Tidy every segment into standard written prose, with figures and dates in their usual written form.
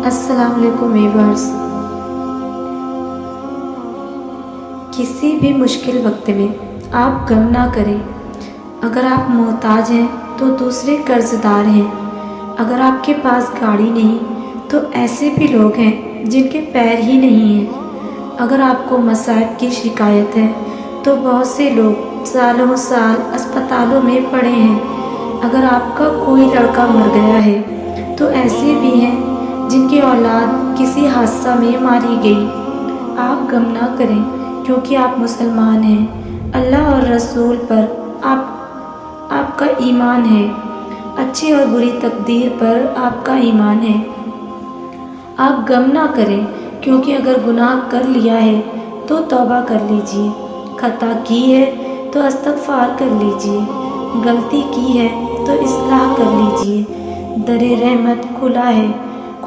السلام علیکم ویورز۔ کسی بھی مشکل وقت میں آپ غم نہ کریں۔ اگر آپ محتاج ہیں تو دوسرے قرض دار ہیں۔ اگر آپ کے پاس گاڑی نہیں تو ایسے بھی لوگ ہیں جن کے پیر ہی نہیں ہیں۔ اگر آپ کو مصائب کی شکایت ہے تو بہت سے لوگ سالوں سال اسپتالوں میں پڑے ہیں۔ اگر آپ کا کوئی لڑکا مر گیا ہے تو ایسے بھی ہیں جن کی اولاد کسی حادثہ میں ماری گئی۔ آپ غم نہ کریں کیونکہ آپ مسلمان ہیں۔ اللہ اور رسول پر آپ کا ایمان ہے۔ اچھی اور بری تقدیر پر آپ کا ایمان ہے۔ آپ غم نہ کریں کیونکہ اگر گناہ کر لیا ہے تو توبہ کر لیجئے، خطا کی ہے تو استغفار کر لیجئے، غلطی کی ہے تو اصلاح کر لیجئے۔ در رحمت کھلا ہے،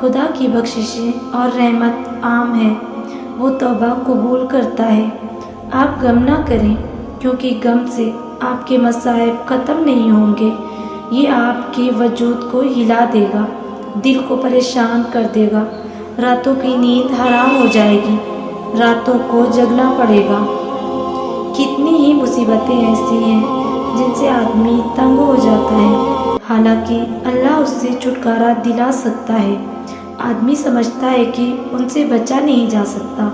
خدا کی بخششیں اور رحمت عام ہے، وہ توبہ قبول کرتا ہے۔ آپ غم نہ کریں کیونکہ غم سے آپ کے مصائب ختم نہیں ہوں گے، یہ آپ کے وجود کو ہلا دے گا، دل کو پریشان کر دے گا، راتوں کی نیند حرام ہو جائے گی، راتوں کو جگنا پڑے گا۔ کتنی ہی مصیبتیں ایسی ہیں جن سے آدمی تنگ ہو جاتا ہے، حالانکہ اللہ اس سے چھٹکارا دلا سکتا ہے۔ آدمی سمجھتا ہے کہ ان سے بچا نہیں جا سکتا،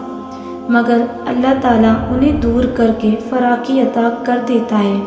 مگر اللہ تعالیٰ انہیں دور کر کے فراخی عطا کر دیتا ہے۔